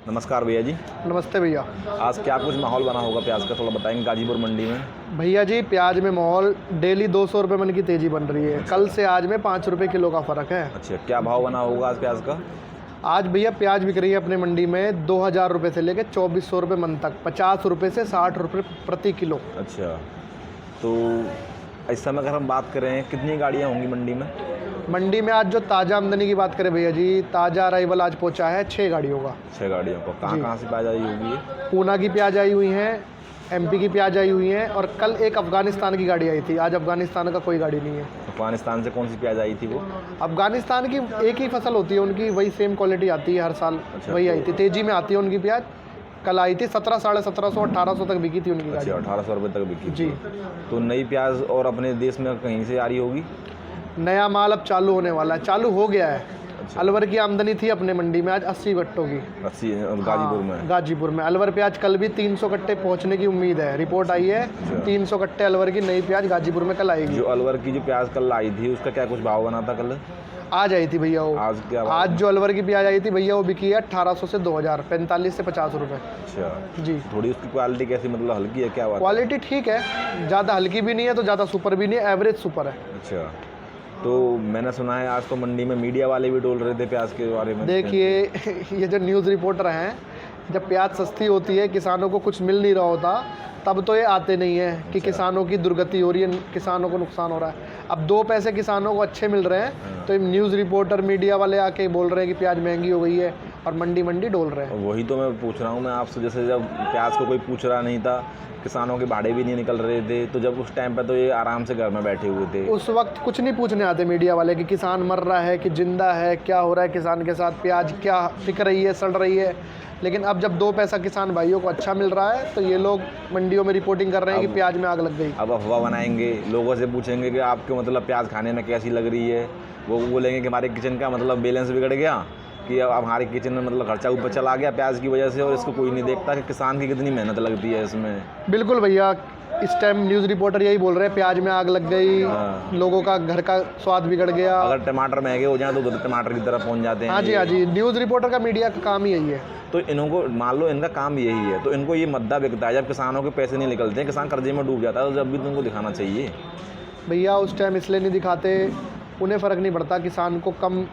नमस्कार भैया जी। नमस्ते भैया। आज क्या कुछ माहौल बना होगा प्याज का, थोड़ा बताएंगे गाजीपुर मंडी में। भैया जी प्याज में माहौल डेली 200 रुपये मन की तेज़ी बन रही है। कल से आज में 5 रुपये किलो का फ़र्क है। अच्छा, क्या भाव बना होगा आज प्याज का? आज भैया प्याज बिक रही है अपने मंडी में 2000 रुपये से लेकर 2400 रुपये मन तक, 50 रुपये से 60 रुपये प्रति किलो। अच्छा, तो इस समय अगर हम बात करें कितनी गाड़ियाँ होंगी मंडी में? मंडी में आज जो ताज़ा आमदनी की बात करें भैया जी, ताज़ा अराइवल आज पहुंचा है 6 गाड़ियों का। 6 गाड़ियों को कहाँ से प्याज आई होगी? पूना की प्याज आई हुई है, MP की प्याज आई हुई है, और कल एक अफ़गानिस्तान की गाड़ी आई थी। आज अफ़गानिस्तान का कोई गाड़ी नहीं है। अफगानिस्तान से कौन सी प्याज आई थी वो? अफ़गानिस्तान की एक ही फसल होती है उनकी, वही सेम क्वालिटी आती है हर साल। अच्छा, वही आई थी, तेज़ी में आती है उनकी प्याज। कल आई थी 1700, 1750, 1800 तक बिकी थी उनकी गाड़ी। अच्छा, 1800 रुपये तक बिकी जी। तो नई प्याज और अपने देश में कहीं से आ रही होगी? नया माल अब चालू होने वाला है, चालू हो गया है। अच्छा। अलवर की आमदनी थी अपने मंडी में आज 80 कट्टों की। 80 गाजीपुर में? हाँ, गाजीपुर में अलवर प्याज कल भी 300 कट्टे पहुंचने की उम्मीद है। रिपोर्ट आई है 300 कट्टे अलवर की नई प्याज गाजीपुर में कल आएगी। जो अलवर की जो प्याज कल आई थी उसका क्या कुछ भाव बना था कल? आज आई थी भैया वो। आज क्या भाव? आज जो अलवर की प्याज आई थी भैया वो बिकी है 1800 से 2000, 45 से 50 रुपये। अच्छा जी। थोड़ी उसकी क्वालिटी कैसी, मतलब हल्की है क्या बात? क्वालिटी ठीक है, ज़्यादा हल्की भी नहीं है तो ज़्यादा सुपर भी नहीं है, एवरेज सुपर है। अच्छा, तो मैंने सुना है आज तो मंडी में मीडिया वाले भी डोल रहे थे प्याज के बारे में। देखिए ये जो न्यूज़ रिपोर्टर हैं, जब प्याज सस्ती होती है, किसानों को कुछ मिल नहीं रहा होता, तब तो ये आते नहीं है कि किसानों की दुर्गति हो रही है, किसानों को नुकसान हो रहा है। अब 2 पैसे किसानों को अच्छे मिल रहे हैं तो न्यूज़ रिपोर्टर मीडिया वाले आके बोल रहे हैं कि प्याज महंगी हो गई है और मंडी डोल रहे हैं। वही तो मैं पूछ रहा हूँ मैं आपसे, जैसे जब प्याज को कोई पूछ रहा नहीं था, किसानों के भाड़े भी नहीं निकल रहे थे, तो जब उस टाइम पर तो ये आराम से घर में बैठे हुए थे। उस वक्त कुछ नहीं पूछने आते मीडिया वाले कि किसान मर रहा है कि जिंदा है, क्या हो रहा है किसान के साथ, प्याज क्या बिक रही है, सड़ रही है। लेकिन अब जब 2 पैसा किसान भाइयों को अच्छा मिल रहा है तो ये लोग मंडियों में रिपोर्टिंग कर रहे हैं कि प्याज में आग लग गई। अब अफवाह बनाएंगे, लोगों से पूछेंगे कि आपको मतलब प्याज खाने में कैसी लग रही है, वो बोलेंगे कि हमारे किचन का मतलब बैलेंस बिगड़ गया, कि अब हमारे किचन में मतलब खर्चा ऊपर चला गया प्याज की वजह से, और इसको कोई नहीं देखता कि किसान की कितनी मेहनत लगती है इसमें। बिल्कुल भैया, इस टाइम न्यूज़ रिपोर्टर यही बोल रहे हैं प्याज में आग लग गई। हाँ। लोगों का घर का स्वाद बिगड़ गया। अगर टमाटर महंगे हो जाए तो उधर टमाटर की तरफ पहुंच जाते हैं। हाँ जी, हाँ जी, न्यूज़ रिपोर्टर का, मीडिया का काम ही यही है। तो इनको मान लो इनका काम यही है, तो इनको ये मुद्दा बिकता है जब किसानों के पैसे नहीं निकलते हैं, किसान कर्जे में डूब जाता है, तो जब भी तुमको दिखाना चाहिए। भैया उस टाइम इसलिए नहीं दिखाते, उन्हें फ़र्क नहीं पड़ता किसान को कम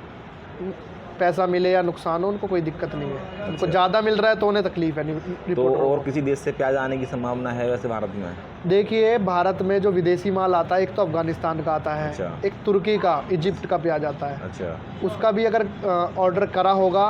पैसा मिले या नुकसान हो, उनको कोई दिक्कत नहीं है। उनको ज़्यादा मिल रहा है तो उन्हें तकलीफ है। तो और किसी देश से प्याज आने की संभावना है वैसे भारत में? देखिए भारत में जो विदेशी माल आता है, एक तो अफ़गानिस्तान का आता है। अच्छा। एक तुर्की का, इजिप्ट का प्याज आता है। अच्छा। उसका भी अगर ऑर्डर करा होगा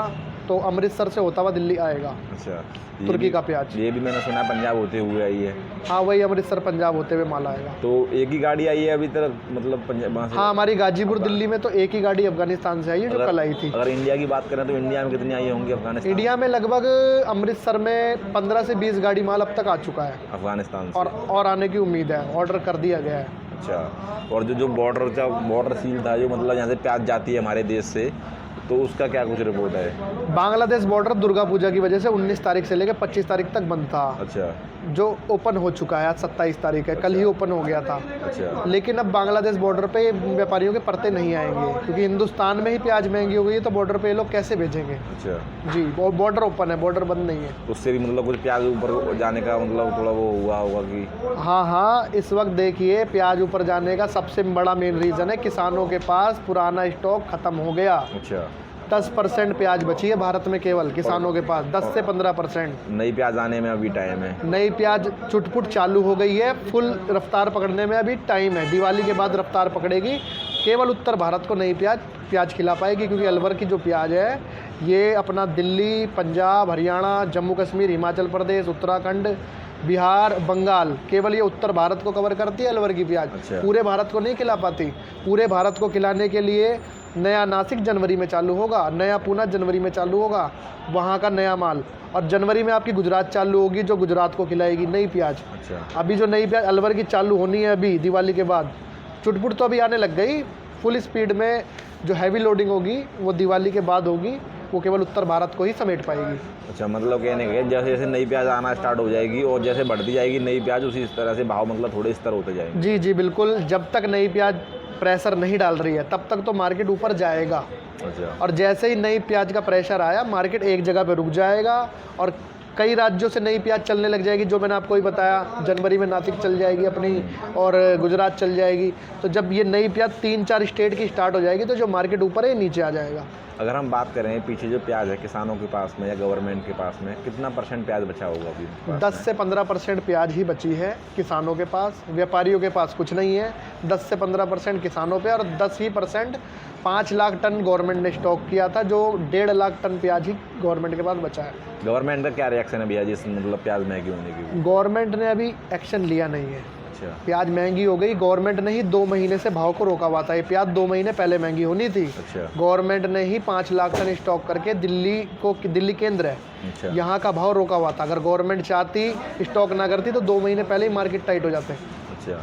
तो अमृतसर से होता हुआ दिल्ली आएगा। अच्छा, तुर्की का प्याज। ये भी मैंने सुना है पंजाब होते हुए आई है। हाँ, वही अमृतसर पंजाब होते हुए माल आएगा। तो एक ही गाड़ी आई है अभी तक, मतलब पंजाब से? हाँ, हमारी गाजीपुर दिल्ली में तो एक ही गाड़ी अफ़गानिस्तान से आई है जो कल आई थी। अगर इंडिया की बात करें तो इंडिया में कितनी आई होंगी अफगानिस्तान? इंडिया में लगभग अमृतसर में 15 से 20 गाड़ी माल अब तक आ चुका है अफगानिस्तान से। और आने की उम्मीद है, ऑर्डर कर दिया गया है। अच्छा, और जो बॉर्डर सील था, जो मतलब यहाँ से प्याज जाती है हमारे देश से, तो उसका क्या कुछ रिपोर्ट है? बांग्लादेश बॉर्डर दुर्गा पूजा की वजह से 19 तारीख से लेकर 25 तारीख तक बंद था। अच्छा। जो ओपन हो चुका है, आज 27 तारीख है। कल ही ओपन हो गया था। अच्छा। लेकिन अब बांग्लादेश बॉर्डर पे व्यापारियों के परते नहीं आएंगे, क्योंकि हिंदुस्तान में ही प्याज महंगी हो गई है, तो बॉर्डर पे ये लोग कैसे भेजेंगे? अच्छा जी, बॉर्डर ओपन है, बॉर्डर बंद नहीं है। उससे भी मतलब कुछ प्याज ऊपर जाने का मतलब थोड़ा वो हुआ होगा कि? हाँ, इस वक्त देखिए प्याज ऊपर जाने का सबसे बड़ा मेन रीज़न है किसानों के पास पुराना स्टॉक ख़त्म हो गया। अच्छा। 10% प्याज बची है भारत में केवल किसानों के पास, 10 से 15%। नई प्याज आने में अभी टाइम है। नई प्याज चुटपुट चालू हो गई है, फुल रफ्तार पकड़ने में अभी टाइम है। दिवाली के बाद रफ्तार पकड़ेगी। केवल उत्तर भारत को नई प्याज खिला पाएगी, क्योंकि अलवर की जो प्याज है ये अपना दिल्ली, पंजाब, हरियाणा, जम्मू कश्मीर, हिमाचल प्रदेश, उत्तराखंड, बिहार, बंगाल, केवल ये उत्तर भारत को कवर करती है अलवर की प्याज। अच्छा। पूरे भारत को नहीं खिला पाती। पूरे भारत को खिलाने के लिए नया नासिक जनवरी में चालू होगा, नया पूना जनवरी में चालू होगा, वहाँ का नया माल, और जनवरी में आपकी गुजरात चालू होगी जो गुजरात को खिलाएगी नई प्याज। अच्छा। अभी जो नई प्याज अलवर की चालू होनी है अभी दिवाली के बाद, चुटपुट तो अभी आने लग गई। फुल स्पीड में जो हैवी लोडिंग होगी वो दिवाली के बाद होगी, वो केवल उत्तर भारत को ही समेट पाएगी। अच्छा, मतलब कहने के जैसे जैसे नई प्याज आना स्टार्ट हो जाएगी और जैसे बढ़ती जाएगी नई प्याज, उसी इस तरह से भाव मतलब थोड़े स्तर होते जाएंगे। जी जी बिल्कुल, जब तक नई प्याज प्रेशर नहीं डाल रही है तब तक तो मार्केट ऊपर जाएगा। अच्छा। और जैसे ही नई प्याज का प्रेशर आया, मार्केट एक जगह पे रुक जाएगा और कई राज्यों से नई प्याज चलने लग जाएगी, जो मैंने आपको ही बताया। जनवरी में नासिक चल जाएगी अपनी, और गुजरात चल जाएगी। तो जब ये नई प्याज 3-4 स्टेट की स्टार्ट हो जाएगी, तो जो मार्केट ऊपर है नीचे आ जाएगा। अगर हम बात करें पीछे जो प्याज है किसानों के पास में या गवर्नमेंट के पास में, कितना % प्याज बचा होगा अभी उनके पास 10 से 15% प्याज ही बची है किसानों के पास। व्यापारियों के पास कुछ नहीं है। 10 से 15% किसानों पे, और 10 ही % 5 लाख टन गवर्नमेंट ने स्टॉक किया था, जो 1.5 लाख टन प्याज ही गवर्नमेंट के पास बचा है। गवर्नमेंट का क्या रिएक्शन है भैया जी इस मतलब प्याज महंगी होने की? गवर्नमेंट ने अभी एक्शन लिया नहीं है। अच्छा। प्याज महंगी हो गई, गवर्नमेंट ने ही 2 महीने से भाव को रोका हुआ था। ये प्याज 2 महीने पहले महंगी होनी थी। अच्छा। गवर्नमेंट ने ही 5 लाख टन स्टॉक करके दिल्ली केंद्र है, अच्छा। यहाँ का भाव रोका हुआ था। अगर गवर्नमेंट चाहती, स्टॉक ना करती, तो 2 महीने पहले ही मार्केट टाइट हो जाते। अच्छा,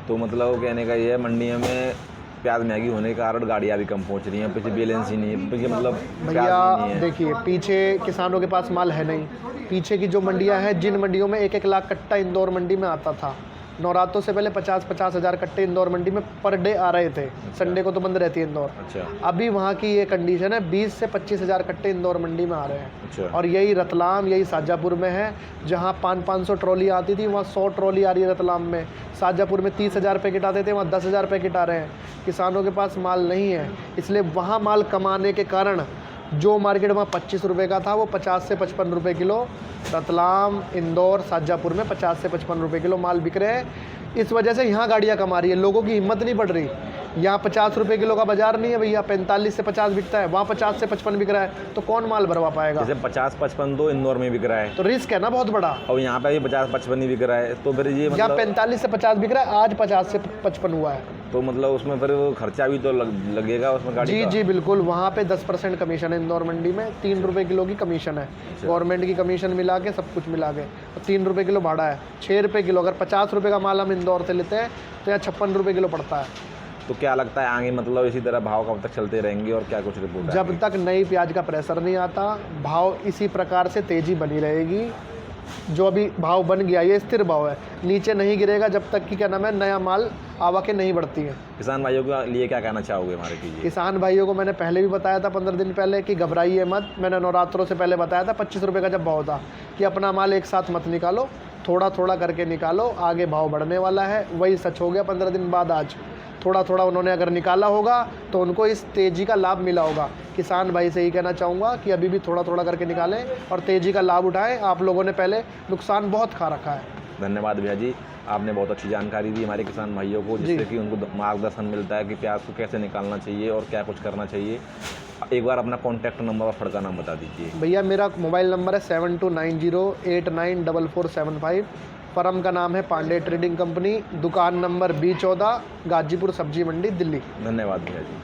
तो मतलब कहने का ये है मंडियों में प्याज महंगी होने के कारण गाड़ियाँ भी कम पहुँच रही हैं, पीछे बैलेंस ही नहीं है, पीछे मतलब प्याज भैया ही नहीं है। देखिए, पीछे किसानों के पास माल है नहीं। पीछे की जो मंडियां हैं, जिन मंडियों में 1-1 लाख कट्टा इंदौर मंडी में आता था, नवरात्रों से पहले 50-50 हज़ार कट्टे इंदौर मंडी में पर डे आ रहे थे। संडे को तो बंद रहती है इंदौर। अच्छा। अभी वहाँ की ये कंडीशन है, 20 से 25 हज़ार कट्टे इंदौर मंडी में आ रहे हैं। अच्छा। और यही रतलाम, यही शाजापुर में है। जहाँ 500-500 ट्रॉली आती थी, वहाँ 100 ट्रॉली आ रही है रतलाम में। शाजापुर में 30,000 पैकेट आते थे, वहाँ 10,000 पैकेट आ रहे हैं। किसानों के पास माल नहीं है, इसलिए वहाँ माल कमाने के कारण जो मार्केट में 25 रुपये का था, वो 50 से 55 रुपये किलो रतलाम, इंदौर, शाजापुर में 50 से 55 रुपये किलो माल बिक रहे हैं। इस वजह से यहाँ गाड़ियाँ कमा रही है, लोगों की हिम्मत नहीं बढ़ रही। यहाँ 50 रुपये किलो का बाजार नहीं है भैया, 45 से 50 बिकता है, वहाँ 50 से 55 बिक रहा है, तो कौन माल भरवा पाएगा? जैसे 50-55 तो इंदौर में बिक रहा है, तो रिस्क है ना बहुत बड़ा। और यहाँ पे भी 50-55 ही बिक रहा है, तो फिर ये यहाँ मतलब 45 से 50 बिक रहा है, आज 50 से 55 हुआ है। तो मतलब उसमें फिर खर्चा भी तो लगेगा उसमें गाड़ी जी का। जी बिल्कुल। वहाँ पे 10% कमीशन है इंदौर मंडी में, 3 रुपये किलो की कमीशन है। गवर्नमेंट की कमीशन मिला के, सब कुछ मिला के, तो 3 रुपये किलो भाड़ा है। 6 रुपये किलो। अगर 50 रुपये का माल हम इंदौर से लेते हैं, तो यहाँ 56 रुपये किलो पड़ता है। तो क्या लगता है आगे मतलब इसी तरह भाव कब तक चलते रहेंगे, और क्या कुछ रिपोर्ट जब तक नई प्याज का प्रेशर नहीं आता, भाव इसी प्रकार से तेज़ी बनी रहेगी। जो अभी भाव बन गया, ये स्थिर भाव है, नीचे नहीं गिरेगा जब तक कि क्या नाम है, नया माल आवकें नहीं बढ़ती हैं। किसान भाइयों के लिए क्या कहना चाहोगे हमारे कीजिए? किसान भाइयों को मैंने पहले भी बताया था 15 दिन पहले कि घबराइए मत। मैंने नवरात्रों से पहले बताया था 25 रुपये का जब भाव था, कि अपना माल एक साथ मत निकालो, थोड़ा थोड़ा करके निकालो, आगे भाव बढ़ने वाला है। वही सच हो गया 15 दिन बाद। आज थोड़ा थोड़ा उन्होंने अगर निकाला होगा, तो उनको इस तेज़ी का लाभ मिला होगा। किसान भाई से ही कहना चाहूँगा कि अभी भी थोड़ा थोड़ा करके निकालें और तेज़ी का लाभ उठाएं। आप लोगों ने पहले नुकसान बहुत खा रखा है। धन्यवाद भैया जी, आपने बहुत अच्छी जानकारी दी हमारे किसान भाइयों को, जिससे कि उनको मार्गदर्शन मिलता है कि प्याज को कैसे निकालना चाहिए और क्या कुछ करना चाहिए। एक बार अपना कॉन्टैक्ट नंबर और फड़ का नाम बता दीजिए। भैया मेरा मोबाइल नंबर है 7290894475। फर्म का नाम है पांडे ट्रेडिंग कंपनी, दुकान नंबर B14, गाजीपुर सब्जी मंडी, दिल्ली। धन्यवाद भैया जी।